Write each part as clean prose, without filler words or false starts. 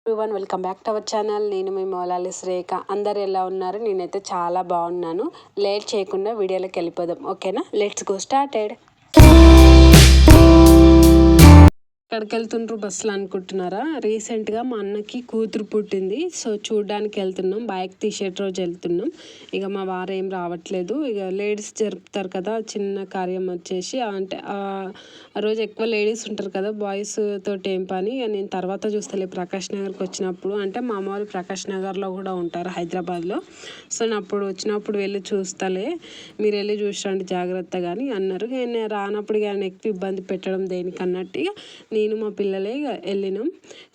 Everyone welcome back to our channel. నేను మీ మౌలాలి శ్రేఖ. అందరు ఎలా ఉన్నారు? నేనైతే చాలా బాగున్నాను. లేట్ చేయకుండా వీడియోలోకి వెళ్ళిపోదాం. ఓకేనా? Let's go started. ఎక్కడికి వెళ్తుండ్రు బస్సులు అనుకుంటున్నారా? రీసెంట్గా మా అన్నకి కూతురు పుట్టింది. సో చూడడానికి వెళ్తున్నాం. బైక్ తీసేట రోజు వెళ్తున్నాం. ఇక మా వారు ఏం రావట్లేదు. ఇక లేడీస్ జరుపుతారు కదా చిన్న కార్యం వచ్చేసి, అంటే ఆ రోజు ఎక్కువ లేడీస్ ఉంటారు కదా, బాయ్స్ తోటి ఏం పని. ఇక నేను తర్వాత చూస్తలే ప్రకాష్ నగర్కి వచ్చినప్పుడు. అంటే మా అమ్మ వాళ్ళు ప్రకాష్ నగర్లో కూడా ఉంటారు, హైదరాబాద్లో. సో అప్పుడు వచ్చినప్పుడు వెళ్ళి చూస్తలే, మీరు వెళ్ళి చూసండి జాగ్రత్తగా అని అన్నారు. నేను రానప్పుడు ఆయన ఎక్కువ ఇబ్బంది పెట్టడం దేనికి అన్నట్టు ఇక నేను మా పిల్లలే వెళ్ళినాం.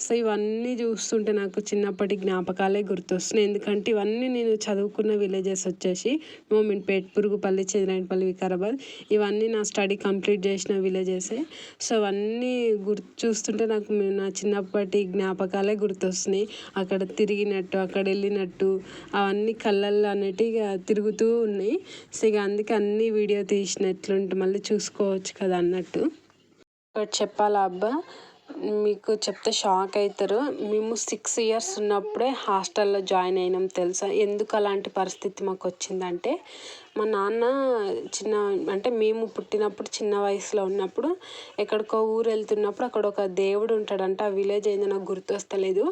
సో ఇవన్నీ చూస్తుంటే నాకు చిన్నప్పటి జ్ఞాపకాలే గుర్తొస్తున్నాయి. ఎందుకంటే ఇవన్నీ నేను చదువుకున్న విలేజెస్ వచ్చేసి మోమిన్పేట్, పురుగుపల్లి, చంద్రాయనపల్లి, వికారాబాద్. ఇవన్నీ నా స్టడీ కంప్లీట్ చేసిన విలేజెసే. సో అవన్నీ చూస్తుంటే నాకు నా చిన్నప్పటి జ్ఞాపకాలే గుర్తొస్తున్నాయి. అక్కడ తిరిగినట్టు, అక్కడ వెళ్ళినట్టు అవన్నీ కళ్ళల్లో అనేటివి తిరుగుతూ ఉన్నాయి. సో ఇక అందుకే అన్నీ వీడియో తీసినట్లుంటే మళ్ళీ చూసుకోవచ్చు కదా అన్నట్టు. ఒకటి చెప్పాలా అబ్బా, మీకు చెప్తే షాక్ అవుతారు. మేము 6 years ఉన్నప్పుడే హాస్టల్లో జాయిన్ అయినాం తెలుసా. ఎందుకు అలాంటి పరిస్థితి మాకు వచ్చిందంటే, మా నాన్న అంటే మేము పుట్టినప్పుడు చిన్న వయసులో ఉన్నప్పుడు ఎక్కడికో ఊరు వెళ్తున్నప్పుడు అక్కడ ఒక దేవుడు ఉంటాడంట. ఆ విలేజ్ ఏందో నాకు గుర్తొస్తలేదు.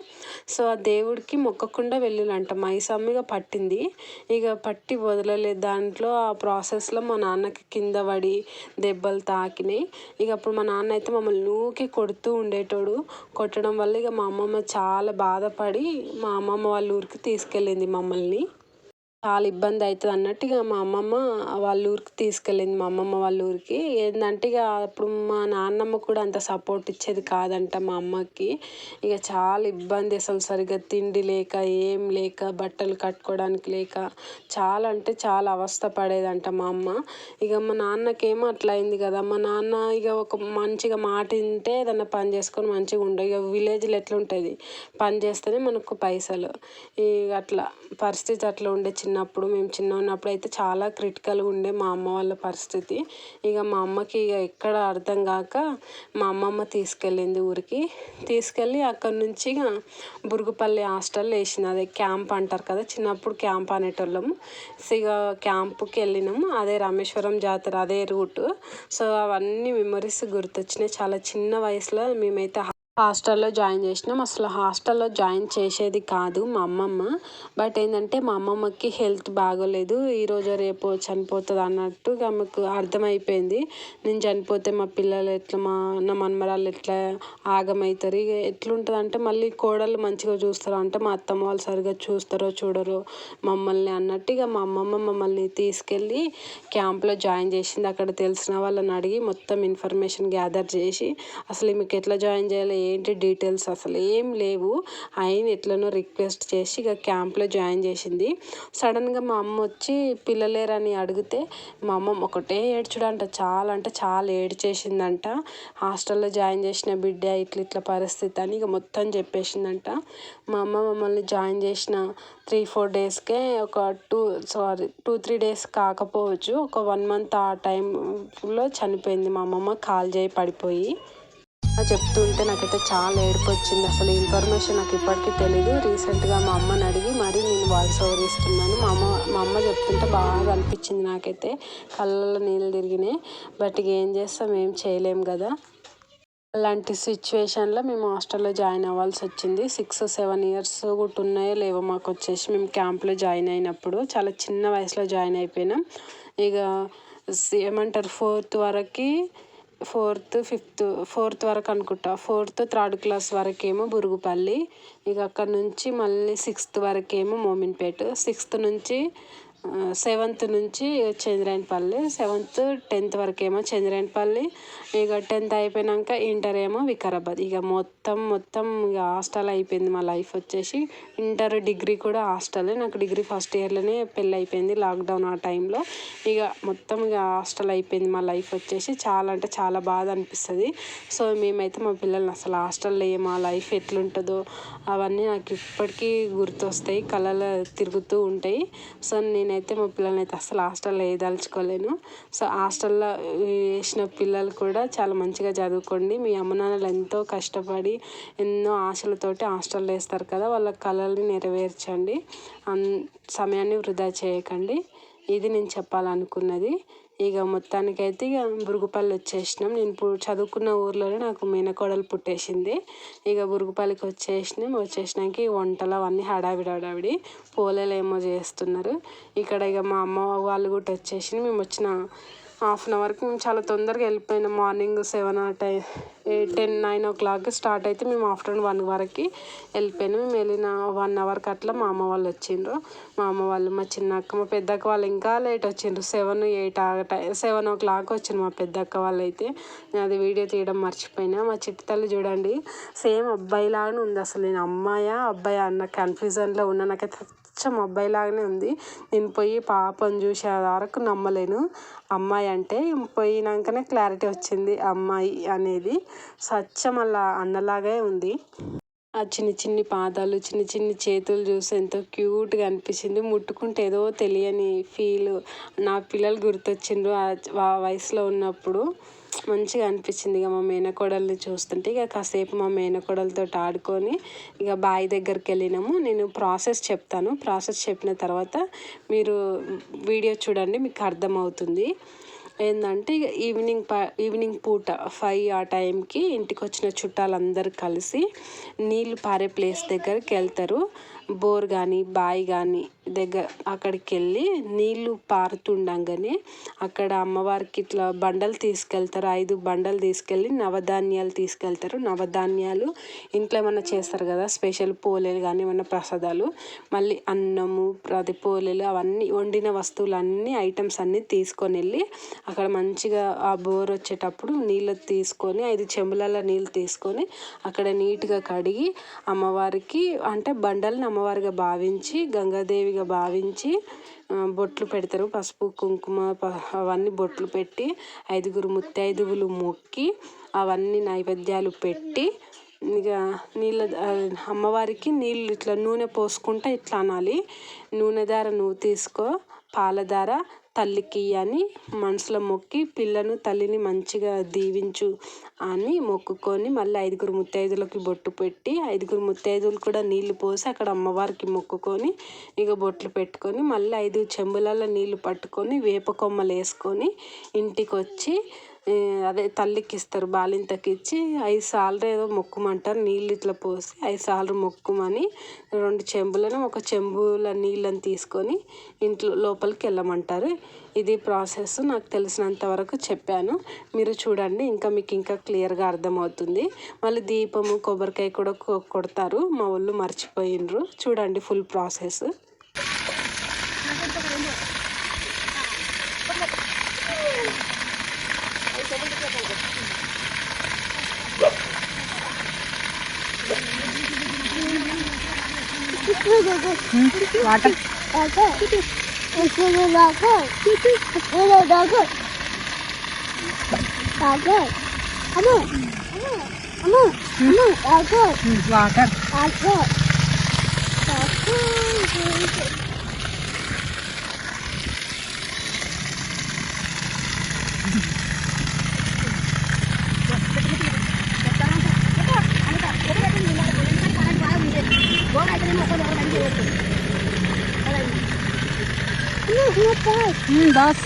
సో ఆ దేవుడికి మొక్కకుండా వెళ్ళినంట. మైసమ్మిగా పట్టింది. ఇక పట్టి వదలలేదు. దాంట్లో ఆ ప్రాసెస్లో మా నాన్నకి కింద పడి దెబ్బలు తాకినాయి. ఇక అప్పుడు మా నాన్న అయితే మమ్మల్ని ఊకే కొడుతూ ఉండేటోడు. కొట్టడం వల్ల ఇక మా అమ్మమ్మ చాలా బాధపడి మా అమ్మమ్మ వాళ్ళ ఊరికి తీసుకెళ్ళింది మమ్మల్ని. చాలా ఇబ్బంది అవుతుంది అన్నట్టు ఇక మా అమ్మమ్మ వాళ్ళ ఊరికి తీసుకెళ్ళింది. మా అమ్మమ్మ వాళ్ళ ఊరికి ఏంటంటే ఇక అప్పుడు మా నాన్నమ్మ కూడా అంత సపోర్ట్ ఇచ్చేది కాదంట మా అమ్మకి. ఇక చాలా ఇబ్బంది, అసలు సరిగ్గా తిండి లేక, ఏం లేక, బట్టలు కట్టుకోవడానికి లేక చాలా అంటే చాలా అవస్థ పడేదంట మా అమ్మ. ఇక మా నాన్నకేమో అట్లా అయింది కదా. మా నాన్న ఇక ఒక మంచిగా మాట వింటే ఏదన్నా పని చేసుకొని మంచిగా ఉండే. ఇక విలేజ్లో ఎట్లుంటుంది, పని చేస్తేనే మనకు పైసలు. ఇక అట్లా పరిస్థితి అట్లా ఉండే. చిన్నప్పుడు మేము చిన్న ఉన్నప్పుడు అయితే చాలా క్రిటికల్గా ఉండే మా అమ్మ వాళ్ళ పరిస్థితి. ఇక మా అమ్మకి ఇక ఎక్కడ అర్థం కాక మా అమ్మమ్మ తీసుకెళ్ళింది ఊరికి. తీసుకెళ్ళి అక్కడ నుంచి ఇక బురుగుపల్లి హాస్టల్లో వేసింది. అదే క్యాంప్ అంటారు కదా, చిన్నప్పుడు క్యాంప్ అనేటోళ్ళము. సో ఇక క్యాంపుకి వెళ్ళినాము. అదే రామేశ్వరం జాతర, అదే రూటు. సో అవన్నీ మెమరీస్ గుర్తొచ్చినాయి. చాలా చిన్న వయసులో మేమైతే హాస్టల్లో జాయిన్ చేసినాం. అసలు హాస్టల్లో జాయిన్ చేసేది కాదు మా అమ్మమ్మ. బట్ ఏంటంటే మా అమ్మమ్మకి హెల్త్ బాగోలేదు. ఈరోజు రేపు చనిపోతుంది అన్నట్టు ఆమెకు అర్థమైపోయింది. నేను చనిపోతే మా పిల్లలు ఎట్లా, నా మనమరాళ్ళు ఎట్లా ఆగమవుతారు. ఇక ఎట్లుంటుంది అంటే మళ్ళీ కోడళ్ళు మంచిగా చూస్తారు అంటే మా అత్తమ్మ వాళ్ళు సరిగ్గా చూస్తారో చూడరో మమ్మల్ని అన్నట్టు ఇక మా అమ్మమ్మ మమ్మల్ని తీసుకెళ్ళి క్యాంప్లో జాయిన్ చేసింది. అక్కడ తెలిసిన వాళ్ళని అడిగి మొత్తం ఇన్ఫర్మేషన్ గ్యాదర్ చేసి అసలు మీకు ఎట్లా జాయిన్ చేయాలి, ఏంటి డీటెయిల్స్ అసలు ఏం లేవు. ఆయన ఎట్లనో రిక్వెస్ట్ చేసి ఇక క్యాంప్లో జాయిన్ చేసింది. సడన్గా మా అమ్మ వచ్చి పిల్లలేరని అడిగితే మా అమ్మమ్మ ఒకటే ఏడ్చుడంట. చాలా అంటే చాలా ఏడ్చేసిందంట. హాస్టల్లో జాయిన్ చేసిన బిడ్డ ఇట్లా ఇట్లా పరిస్థితి అని ఇక మొత్తం చెప్పేసిందంట. మా అమ్మ మమ్మల్ని జాయిన్ చేసిన 3-4 daysకే ఒక 2-3 days కాకపోవచ్చు, ఒక 1 month ఆ టైంలో చనిపోయింది మా అమ్మమ్మ, కాలు చేయి పడిపోయి. చెప్తుంటే నాకైతే చాలా ఏడుపు వచ్చింది. అసలు ఇన్ఫర్మేషన్ నాకు ఇప్పటికీ తెలీదు. రీసెంట్గా మా అమ్మని అడిగి మరీ నేను వాయిస్ ఓవర్ ఇస్తున్నాను. మా అమ్మ చెప్తుంటే బాగా అనిపించింది నాకైతే. కళ్ళల్లో నీళ్ళు తిరిగినాయి. బట్ ఇక ఏం చేస్తాం, ఏం చేయలేం కదా. అలాంటి సిచ్యువేషన్లో మేము హాస్టల్లో జాయిన్ అవ్వాల్సి వచ్చింది. 6-7 years కూడా ఉన్నాయో లేవో మాకు వచ్చేసి మేము క్యాంప్లో జాయిన్ అయినప్పుడు. చాలా చిన్న వయసులో జాయిన్ అయిపోయినాం. ఇక ఏమంటారు 4th వరకు, 4th వరకు అనుకుంటా, 4th 3rd class వరకేమో బురుగుపల్లి. ఇక అక్కడ నుంచి మళ్ళీ 6th వరకేమో మోమిన్పేట్, 6th నుంచి 7th నుంచి చంద్రాయనపల్లి, 7th 10th వరకేమో చంద్రాయనపల్లి. ఇక 10th అయిపోయాక ఇంటర్ ఏమో వికారాబాద్. ఇక మొత్తం ఇక హాస్టల్ అయిపోయింది మా లైఫ్ వచ్చేసి. ఇంటర్ డిగ్రీ కూడా హాస్టలే. నాకు డిగ్రీ ఫస్ట్ ఇయర్లోనే పెళ్ళి అయిపోయింది, లాక్డౌన్ ఆ టైంలో. ఇక మొత్తం ఇక హాస్టల్ అయిపోయింది మా లైఫ్ వచ్చేసి. చాలా అంటే చాలా బాధ అనిపిస్తుంది. సో మేమైతే మా పిల్లల్ని అసలు హాస్టల్లో మా లైఫ్ ఎట్లుంటుందో అవన్నీ నాకు ఇప్పటికీ గుర్తొస్తాయి, కళ్ళలో తిరుగుతూ ఉంటాయి. సో నేను నేనైతే మా పిల్లల్ని అయితే అసలు హాస్టల్లో వేయదలుచుకోలేను. సో హాస్టల్లో వేసిన పిల్లలు కూడా చాలా మంచిగా చదువుకోండి. మీ అమ్మ నాన్నలు ఎంతో కష్టపడి ఎన్నో ఆశలతోటి హాస్టల్లో వేస్తారు కదా, వాళ్ళ కలల్ని నెరవేర్చండి. సమయాన్ని వృధా చేయకండి. ఇది నేను చెప్పాలనుకున్నది. ఇక మొత్తానికైతే ఇక బురుగుపల్లి వచ్చేసినాం. నేను ఇప్పుడు చదువుకున్న ఊర్లోనే నాకు మేనకోడలు పుట్టేసింది. ఇక బురుగుపల్లికి వచ్చేసినాక ఈ వంటలు అవన్నీ హడావిడి పోలేలు ఏమో చేస్తున్నారు ఇక్కడ. ఇక మా అమ్మ వాళ్ళు కూడా వచ్చేసి మేము వచ్చిన 1/2 అవర్కి మేము చాలా తొందరగా వెళ్ళిపోయినాం. మార్నింగ్ 7 10 9 o'clock స్టార్ట్ అయితే మేము ఆఫ్టర్నూన్ 1 వరకు వెళ్ళిపోయినాం. మేము వెళ్ళిన 1 అవర్కి అట్లా మా అమ్మ వాళ్ళు వచ్చిండ్రు. మా అమ్మ వాళ్ళు, మా చిన్నక్క, మా పెద్దక్క వాళ్ళు ఇంకా లేట్ వచ్చిండ్రు. 7 8 7 o'clock వచ్చిండ్రు మా పెద్దక్క వాళ్ళు అయితే. నేను అది వీడియో తీయడం మర్చిపోయినా. మా చిట్టి తల్లి చూడండి సేమ్ అబ్బాయిలాగానే ఉంది. అసలు నేను అమ్మాయా అబ్బాయా అన్న కన్ఫ్యూజన్లో ఉన్నా. నాకైతే అచ్చం అబ్బాయిలాగానే ఉంది. నేను పోయి పాపను చూసే వరకు నమ్మలేను అమ్మాయి అంటే. పోయినాకనే క్లారిటీ వచ్చింది అమ్మాయి అనేది. అచ్చం అలా అన్నలాగే ఉంది. ఆ చిన్ని పాదాలు, చిన్ని చేతులు చూసి ఎంతో క్యూట్గా అనిపించింది. ముట్టుకుంటే ఏదో తెలియని ఫీల్. నా పిల్లలు గుర్తొచ్చిండ్రు ఆ వయసులో ఉన్నప్పుడు. మంచిగా అనిపించింది. ఇక మా మేనకోడల్ని చూస్తుంటే ఇక కాసేపు మా మేనకోడలతో ఆడుకొని ఇక బావి దగ్గరికి వెళ్ళినాము. నేను ప్రాసెస్ చెప్తాను. ప్రాసెస్ చెప్పిన తర్వాత మీరు వీడియో చూడండి, మీకు అర్థమవుతుంది. ఏంటంటే ఇక ఈవినింగ్ పూట 5 ఆ టైంకి ఇంటికి వచ్చిన చుట్టాలందరూ కలిసి నీళ్ళు పారే ప్లేస్ దగ్గరికి వెళ్తారు. బోర్ కానీ బావి కానీ అక్కడికి వెళ్ళి నీళ్ళు పారుతుండగానే అక్కడ అమ్మవారికి ఇట్లా బండలు తీసుకెళ్తారు. 5 బండలు తీసుకెళ్ళి నవధాన్యాలు తీసుకెళ్తారు. నవధాన్యాలు ఇంట్లో ఏమన్నా చేస్తారు కదా స్పెషల్ పోలేలు కానీ ఏమన్నా ప్రసాదాలు, మళ్ళీ అన్నము, పోలేలు అవన్నీ వండిన వస్తువులన్నీ ఐటమ్స్ అన్నీ తీసుకొని వెళ్ళి అక్కడ మంచిగా ఆ బోర్ వచ్చేటప్పుడు నీళ్ళు తీసుకొని 5 చెంబులలో నీళ్ళు తీసుకొని అక్కడ నీట్గా కడిగి అమ్మవారికి అంటే బండల్ని అమ్మవారిగా భావించి గంగాదేవిగా భావించి బొట్లు పెడతారు. పసుపు కుంకుమ అవన్నీ బొట్లు పెట్టి 5 ముత్తైదువులు మొక్కి అవన్నీ నైవేద్యాలు పెట్టి ఇక అమ్మవారికి నీళ్ళు ఇట్లా నూనె పోసుకుంటా ఇట్లా అనాలి. నూనె దార నువ్వు తీసుకో, పాలధార తల్లికి అని మనసులో మొక్కి పిల్లను తల్లిని మంచిగా దీవించు అని మొక్కుకొని మళ్ళీ 5 ముత్తైదులకి బొట్టు పెట్టి 5 ముత్తైదులు కూడా నీళ్ళు పోసి అక్కడ అమ్మవారికి మొక్కుకొని ఇక బొట్లు పెట్టుకొని మళ్ళీ 5 చెంబులలో నీళ్ళు పట్టుకొని వేప కొమ్మలు వేసుకొని ఇంటికి వచ్చి అదే తల్లికి ఇస్తారు. బాలింతకి ఇచ్చి 5 సార్లు ఏదో మొక్కుమంటారు. నీళ్ళు ఇట్లా పోసి 5 సార్లు మొక్కుమని 2 చెంబులను 1 చెంబుల నీళ్ళని తీసుకొని ఇంట్లో లోపలికి వెళ్ళమంటారు. ఇది ప్రాసెస్ నాకు తెలిసినంత వరకు చెప్పాను. మీరు చూడండి, మీకు ఇంకా క్లియర్గా అర్థమవుతుంది. మళ్ళీ దీపము కొబ్బరికాయ కూడా కొడతారు. మా వాళ్ళు మర్చిపోయినరు. చూడండి ఫుల్ ప్రాసెస్. వాటర్ बस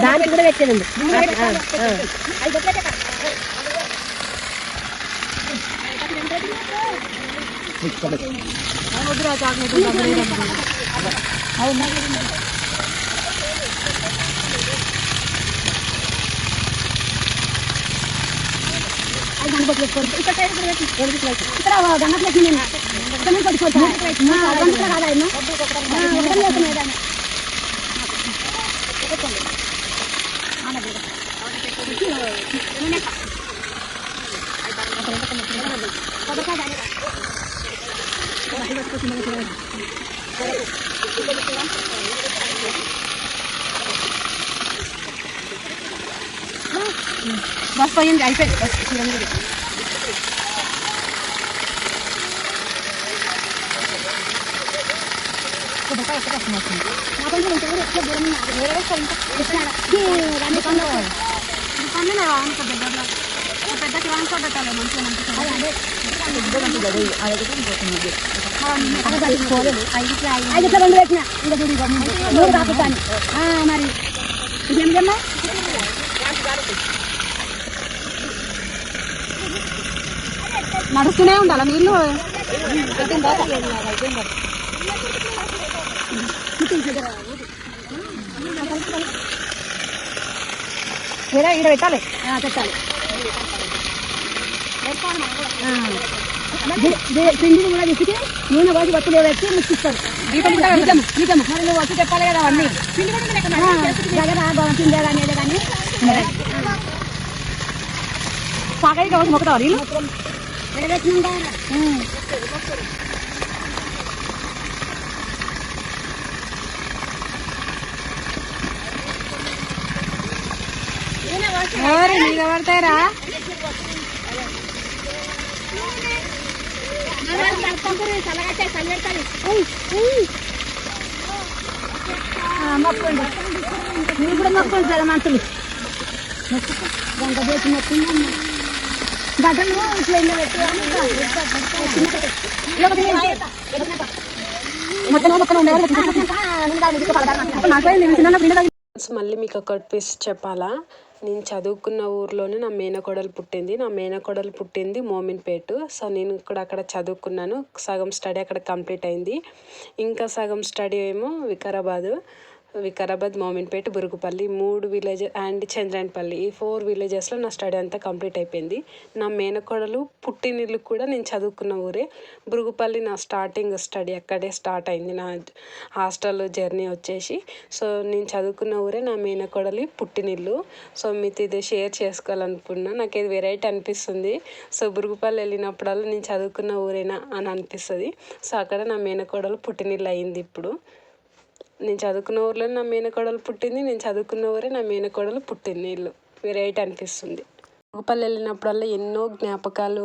దానికి కూడా పెట్టేదండి. బస్ పోయింది, అయిపోయింది బస్. పెద్ద కిరాణా షాప్ పెట్టాలి మంచిగా. మరి ఇంకేమన్నా నడుస్తూనే ఉండాలా నీళ్ళు? ఈడ పెట్టాలి, పెట్టాలి. పిండిని కూడా తీసుకు నూనె పోసి వత్తులు పెట్టి ముచ్చిస్తారు. మరి నువ్వు వచ్చి చెప్పాలి కదా అవన్నీ. పిండే కానీ ఏదో కానీ సాగరికి వచ్చి మొక్కుతావు నీళ్ళు. మీద పడతారా? మొక్కండి, మీరు కూడా మొక్కండి సార్ మంతులు. గంట చేసి మొక్కుందమ్మ గంటలు ఇట్లా ఇల్లు పెట్టి మళ్ళీ మీకు ఒకటి పీస్ చెప్పాలా. నేను చదువుకున్న ఊర్లోనే నా మేనకోడలు పుట్టింది. నా మేనకోడలు పుట్టింది మోమిన్పేట. సో నేను కూడా అక్కడ చదువుకున్నాను. సగం స్టడీ అక్కడ కంప్లీట్ అయింది. ఇంకా సగం స్టడీ ఏమో వికారాబాద్, మోమిన్పేట, బురుగుపల్లి 3 విలేజెస్ అండ్ చంద్రాయనపల్లి, ఈ 4 విలేజెస్లో నా స్టడీ అంతా కంప్లీట్ అయిపోయింది. నా మేనకోడలు పుట్టినిల్లు కూడా నేను చదువుకున్న ఊరే. బురుగుపల్లి నా స్టార్టింగ్ స్టడీ అక్కడే స్టార్ట్ అయింది, నా హాస్టల్ జర్నీ వచ్చేసి. సో నేను చదువుకున్న ఊరే నా మేనకోడలి పుట్టినిల్లు. సో మీతో ఇది షేర్ చేసుకోవాలనుకున్నా. నాకు ఇది వెరైటీ అనిపిస్తుంది. సో బురుగుపల్లి వెళ్ళినప్పుడల్లా నేను చదువుకున్న ఊరేనా అని అనిపిస్తుంది. సో అక్కడ నా మేనకోడలు పుట్టినిల్లు అయింది. ఇప్పుడు నేను చదువుకున్న ఊర్లో నా మేనకోడలు పుట్టింది, నేను చదువుకున్న ఊరే నా మేనకోడలు పుట్టింది. ఇల్లు వెరైటీ అనిపిస్తుంది. బురుగుపల్లి వెళ్ళినప్పుడల్లా ఎన్నో జ్ఞాపకాలు,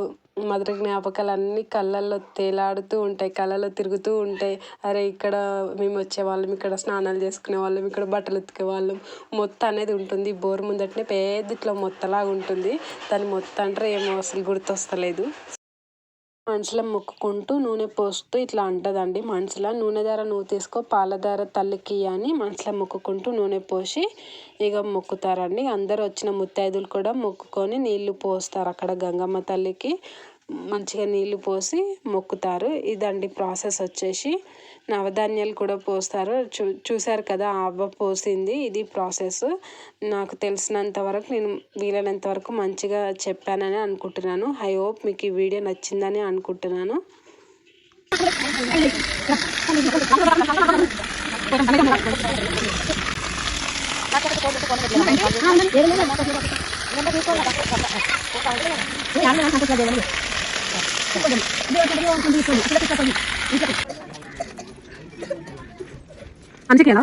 మధుర జ్ఞాపకాలు అన్నీ కళ్ళల్లో తేలాడుతూ ఉంటాయి, కళ్ళల్లో తిరుగుతూ ఉంటాయి. అరే ఇక్కడ మేము వచ్చేవాళ్ళం, ఇక్కడ స్నానాలు చేసుకునే వాళ్ళం, ఇక్కడ బట్టలు ఉతికేవాళ్ళం. మొత్తం అనేది ఉంటుంది. బోరు ముందటనే పెద్ద ఇట్లా మొత్తలాగా ఉంటుంది. దాన్ని మొత్తం అంటారు ఏమో అసలు గుర్తొస్తలేదు. మనసులో మొక్కుకుంటూ నూనె పోస్తూ ఇట్లా అంటదండి. మనసులో నూనె ధార నువ్వు తీసుకో, పాల ధార తల్లికి అని మనసులో మొక్కుకుంటూ నూనె పోసి ఇక మొక్కుతారండి. అందరూ వచ్చిన ముత్తైదులు కూడా మొక్కుకొని నీళ్లు పోస్తారు. అక్కడ గంగమ్మ తల్లికి మంచిగా నీళ్లు పోసి మొక్కుతారు. ఇదండి ప్రాసెస్ వచ్చేసి. నవధాన్యాలు కూడా పోస్తారు. చూశారు కదా అవ్వ పోసింది. ఇది ప్రాసెస్. నాకు తెలిసినంత వరకు నేను వీలైనంత వరకు మంచిగా చెప్పానని అనుకుంటున్నాను. ఐ హోప్ మీకు ఈ వీడియో నచ్చిందని అనుకుంటున్నాను. అందుకేనా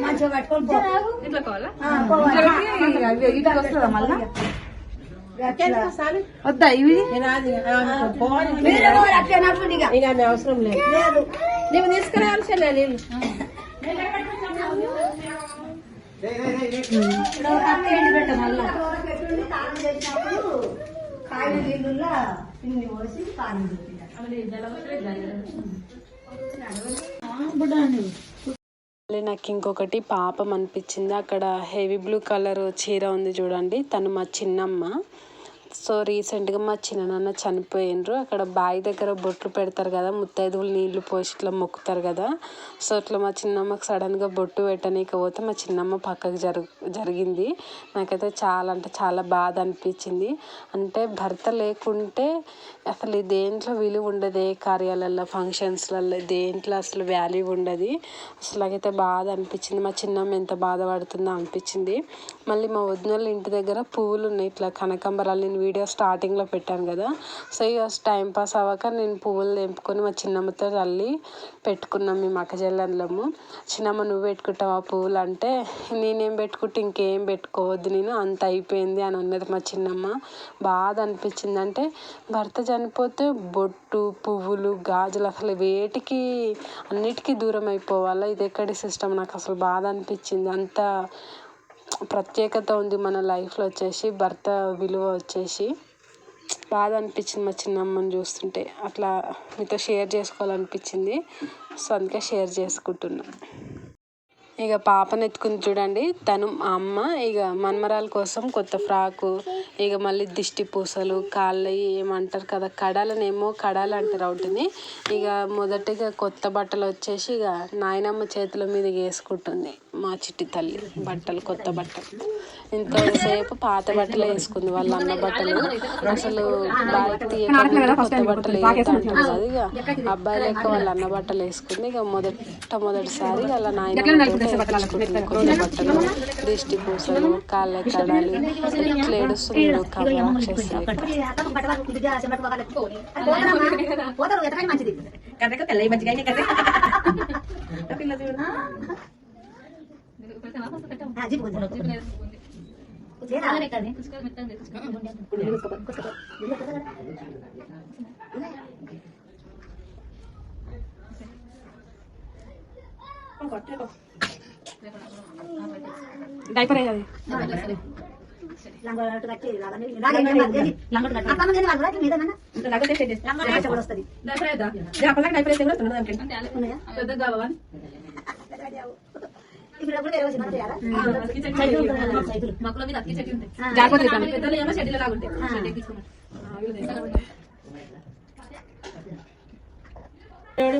మంచిగా పట్టుకొని మళ్ళా వద్దా ఇవి అవసరం లేదు. నువ్వు తీసుకురావాల్సిన నేను పెట్ట మళ్ళా కాయలు నీళ్ళ పిండి పోసి కారం మళ్ళీ నాకు ఇంకొకటి పాపం అనిపించింది. అక్కడ హెవీ బ్లూ కలర్ చీర ఉంది చూడండి, తను మా చిన్నమ్మ. సో రీసెంట్గా మా చిన్ననాన్న చనిపోయినరు. అక్కడ బావి దగ్గర బొట్లు పెడతారు కదా, ముత్తైదువులు నీళ్లు పోసి ఇట్లా మొక్కుతారు కదా. సో అట్లా మా చిన్నమ్మకి సడన్గా బొట్టు పెట్టనీకి పోతే మా చిన్నమ్మ పక్కకు జరిగింది. నాకైతే చాలా అంటే చాలా బాధ అనిపించింది. అంటే భర్త లేకుంటే అసలు దేంట్లో విలువ ఉండదు, ఏ కార్యాలల్లో ఫంక్షన్స్లలో దేంట్లో అసలు వాల్యూ ఉండదు. అసలు నాకైతే బాధ అనిపించింది. మా చిన్నమ్మ ఎంత బాధపడుతుందో అనిపించింది. మళ్ళీ మా వదినోళ్ళ ఇంటి దగ్గర పువ్వులు ఉన్నాయి, ఇట్లా కనకాంబరాలు. నేను వీడియో స్టార్టింగ్లో పెట్టాను కదా. సో ఇక టైం పాస్ అవ్వక నేను పువ్వులు తెంపుకొని మా చిన్నమ్మతో అల్లి పెట్టుకున్నాం మేము అక్కజెల్లెళ్ళము. చిన్నమ్మ నువ్వు పెట్టుకుంటావా పువ్వులు అంటే, నేనేం పెట్టుకుంటే ఇంకేం పెట్టుకోవద్దు నేను, అంత అయిపోయింది అని అన్నది మా చిన్నమ్మ. బాధ అనిపించింది. అంటే భర్త చనిపోతే బొట్టు, పువ్వులు, గాజులు అసలు వేటికి అన్నిటికీ దూరం అయిపోవాలా? ఇది ఎక్కడి సిస్టమ్? నాకు అసలు బాధ అనిపించింది. అంత ప్రత్యేకత ఉంది మన లైఫ్లో వచ్చేసి భర్త విలువ వచ్చేసి. బాధ అనిపించింది మా చిన్నమ్మని చూస్తుంటే. అట్లా మీతో షేర్ చేసుకోవాలనిపించింది. సో అందుకే షేర్ చేసుకుంటున్నా. ఇక పాపను ఎత్తుకుని చూడండి, తను మా అమ్మ. ఇక మన్మరాల కోసం కొత్త ఫ్రాకు, ఇక మళ్ళీ దిష్టి పూసలు, కాళ్ళు ఏమంటారు కదా కడాలనేమో కడాలు అంటారు వాటిని. ఇక మొదటిగా కొత్త బట్టలు వచ్చేసి ఇక నాయనమ్మ చేతుల మీద వేసుకుంటుంది మా చిట్టి తల్లి బట్టలు, కొత్త బట్టలు. ఇంతసేపు పాత బట్టలు వేసుకుంది, వాళ్ళ అన్న బట్టలు. అసలు బాగా తీయకుండా కొత్త బట్టలు వేయద్దంటారు కదా, ఇక అబ్బాయి లెక్క వాళ్ళ అన్న బట్టలు వేసుకుంది. ఇక మొదటిసారి వాళ్ళ నాయనమ్మ కొత్త బట్టలు, దిష్టి పూసలు, కాళ్ళ కడాలు, ఇట్లా ఏడుస్తుంది డైపర్ అయ్యాది.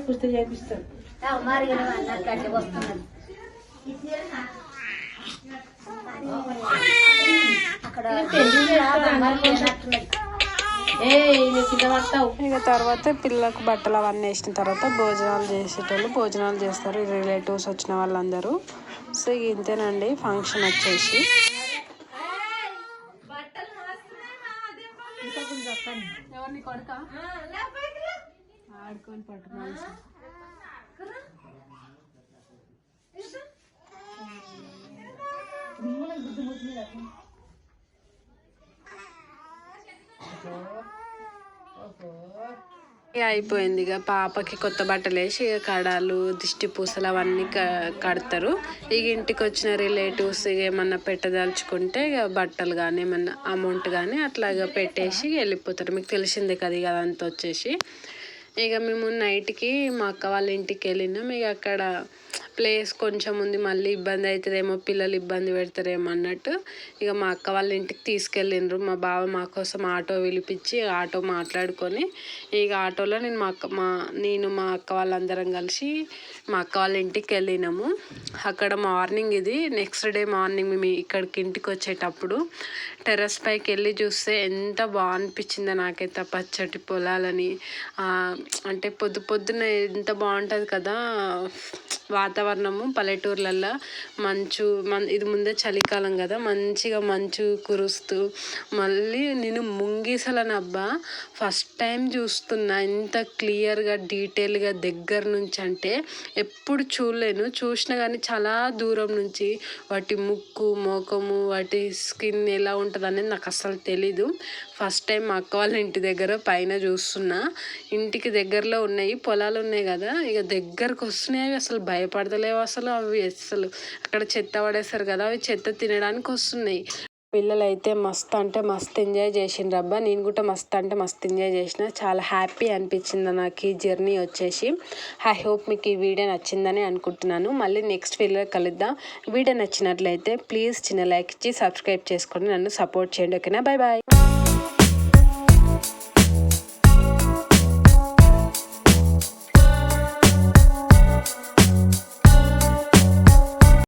కుస్తీ చేపిస్తాడు. ఇక తర్వాత పిల్లలకు బట్టలు అవన్నీ వేసిన తర్వాత భోజనాలు చేసేటోళ్ళు భోజనాలు చేస్తారు, రిలేటివ్స్ వచ్చిన వాళ్ళందరూ. సో ఇంతేనండి ఫంక్షన్ వచ్చేసి. ఆడుకొని పట్టుకోవాలి. ఇక అయిపోయింది. ఇక పాపకి కొత్త బట్టలు వేసి ఇక కడాలు, దిష్టి పూసలు అవన్నీ కడతారు. ఇక ఇంటికి వచ్చిన రిలేటివ్స్ ఇక ఏమన్నా పెట్టదలుచుకుంటే ఇక బట్టలు కానీ ఏమన్నా అమౌంట్ కానీ అట్లాగా పెట్టేసి వెళ్ళిపోతారు. మీకు తెలిసిందే కదా ఇక అదంతా వచ్చేసి. ఇక మేము నైట్కి మా అక్క వాళ్ళ ఇంటికి వెళ్ళినాం. ఇక అక్కడ ప్లేస్ కొంచెం ఉంది, మళ్ళీ ఇబ్బంది అవుతుందేమో, పిల్లలు ఇబ్బంది పెడతారేమో అన్నట్టు ఇక మా అక్క వాళ్ళ ఇంటికి తీసుకెళ్ళిండ్రు. మా బావ మా కోసం ఆటో పిలిపించి ఆటో మాట్లాడుకొని ఇక ఆటోలో నేను మా అక్క వాళ్ళందరం కలిసి మా అక్క వాళ్ళ ఇంటికి వెళ్ళినాము. అక్కడ మార్నింగ్, ఇది నెక్స్ట్ డే మార్నింగ్ మేము ఇక్కడికి ఇంటికి వచ్చేటప్పుడు టెర్రస్ పైకి వెళ్ళి చూస్తే ఎంత బాగా అనిపించిందో నాకైతే. పచ్చటి పొలాలని అంటే పొద్దున్న ఎంత బాగుంటుంది కదా వాతావరణము పల్లెటూర్లల్లో. ఇది ముందే చలికాలం కదా, మంచిగా మంచు కురుస్తూ, మళ్ళీ నేను ముంగీసలను అబ్బా ఫస్ట్ టైం చూస్తున్నా ఇంత క్లియర్గా డీటెయిల్గా దగ్గర నుంచి. అంటే ఎప్పుడు చూడలేను, చూసినా కానీ చాలా దూరం నుంచి వాటి ముక్కు, మోకము, వాటి స్కిన్ ఎలా ఉంటుంది అనేది నాకు అస్సలు తెలీదు. ఫస్ట్ టైం మా అక్క వాళ్ళ ఇంటి దగ్గర పైన చూస్తున్నా. ఇంటికి దగ్గరలో ఉన్నాయి, పొలాలు ఉన్నాయి కదా, ఇక దగ్గరకు వస్తున్నాయి. అవి అసలు భయపడతలేవు అసలు. అవి అసలు అక్కడ చెత్త పడేస్తారు కదా, అవి చెత్త తినడానికి వస్తున్నాయి. పిల్లలు అయితే మస్తు అంటే మస్తు ఎంజాయ్ చేసిండ్రు అబ్బా. నేను కూడా మస్తు అంటే మస్తు ఎంజాయ్ చేసిన. చాలా హ్యాపీ అనిపించింది నాకు ఈ జర్నీ వచ్చేసి. ఐ హోప్ మీకు ఈ వీడియో నచ్చిందని అనుకుంటున్నాను. మళ్ళీ నెక్స్ట్ వీడియో కలుద్దాం. వీడియో నచ్చినట్లయితే ప్లీజ్ చిన్న లైక్ ఇచ్చి సబ్స్క్రైబ్ చేసుకొని నన్ను సపోర్ట్ చేయండి. ఓకేనా, బాయ్ బాయ్.